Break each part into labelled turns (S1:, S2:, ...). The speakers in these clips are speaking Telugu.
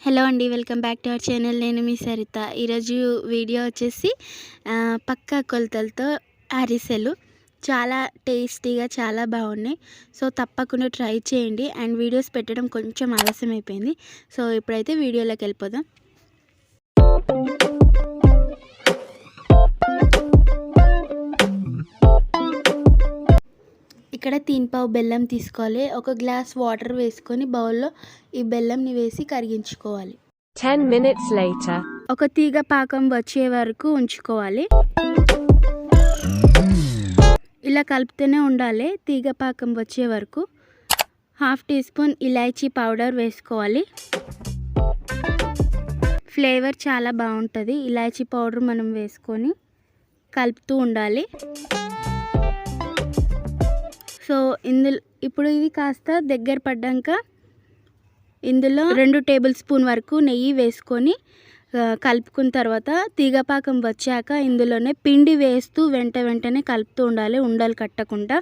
S1: హలో అండి, welcome back to our channel. నేను మీ సరిత. ఈరోజు వీడియో వచ్చేసి పక్కా కొలతలతో అరిసెలు చాలా టేస్టీగా చాలా బాగున్నాయి. సో తప్పకుండా ట్రై చేయండి. అండ్ వీడియోస్ పెట్టడం కొంచెం ఆలస్యం అయిపోయింది. సో ఇప్పుడైతే వీడియోలోకి వెళ్ళిపోదాం. ఇక్కడ 3 పావు బెల్లం తీసుకోవాలి. ఒక గ్లాస్ వాటర్ వేసుకొని బౌల్లో ఈ బెల్లంని వేసి కరిగించుకోవాలి.
S2: 10 minutes later.
S1: ఒక తీగ పాకం వచ్చే వరకు ఉంచుకోవాలి. ఇలా కలుపుతూనే ఉండాలి తీగ పాకం వచ్చే వరకు. 1/2 టీ స్పూన్ ఇలాచీ పౌడర్ వేసుకోవాలి. ఫ్లేవర్ చాలా బాగుంటుంది. ఇలాచీ పౌడర్ మనం వేసుకొని కలుపుతూ ఉండాలి. సో ఇప్పుడు ఇది కాస్త దగ్గర పడ్డాక ఇందులో 2 టేబుల్ స్పూన్ వరకు నెయ్యి వేసుకొని కలుపుకున్న తర్వాత తీగపాకం వచ్చాక ఇందులోనే పిండి వేస్తూ వెంటనే కలుపుతూ ఉండాలి, ఉండలు కట్టకుండా.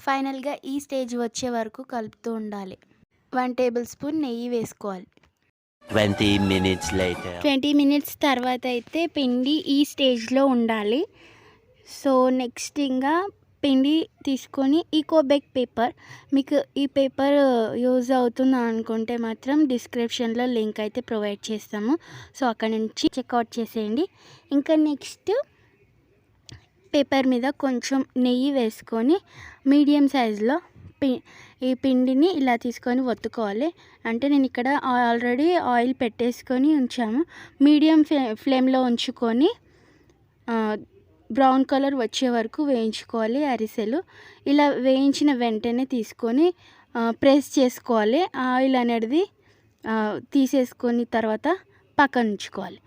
S1: ఫైనల్గా ఈ స్టేజ్ వచ్చే వరకు కలుపుతూ ఉండాలి. 1 టేబుల్ స్పూన్ నెయ్యి వేసుకోవాలి. 20 మినిట్స్ తర్వాత అయితే పిండి ఈ స్టేజ్లో ఉండాలి. సో నెక్స్ట్ ఇంకా పిండి తీసుకొని ఈకోబేక్ పేపర్, మీకు ఈ పేపర్ యూజ్ అవుతుందా అనుకుంటే మాత్రం డిస్క్రిప్షన్లో లింక్ అయితే ప్రొవైడ్ చేస్తాము. సో అక్కడ నుంచి చెక్అవుట్ చేసేయండి. ఇంకా నెక్స్ట్ పేపర్ మీద కొంచెం నెయ్యి వేసుకొని మీడియం సైజులో ఈ పిండిని ఇలా తీసుకొని ఒత్తుకోవాలి. అంటే నేను ఇక్కడ ఆల్రెడీ ఆయిల్ పెట్టేసుకొని ఉంచాము. మీడియం ఫ్లేమ్లో ఉంచుకొని బ్రౌన్ కలర్ వచ్చే వరకు వేయించుకోవాలి అరిసెలు. ఇలా వేయించిన వెంటనే తీసుకొని ప్రెస్ చేసుకోవాలి. ఆయిల్ అనేది తీసేసుకొని తర్వాత పక్కన ఉంచుకోవాలి.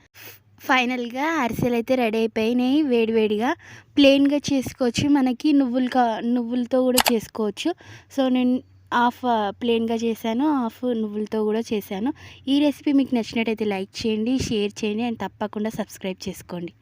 S1: ఫైనల్గా అరిసెలు అయితే రెడీ అయిపోయినాయి. వేడివేడిగా ప్లెయిన్గా చేసుకోవచ్చు, మనకి నువ్వులతో కూడా చేసుకోవచ్చు. సో నేను హాఫ్ ప్లెయిన్గా చేశాను, హాఫ్ నువ్వులతో కూడా చేశాను. ఈ రెసిపీ మీకు నచ్చినట్టయితే లైక్ చేయండి, షేర్ చేయండి అండ్ తప్పకుండా సబ్స్క్రైబ్ చేసుకోండి.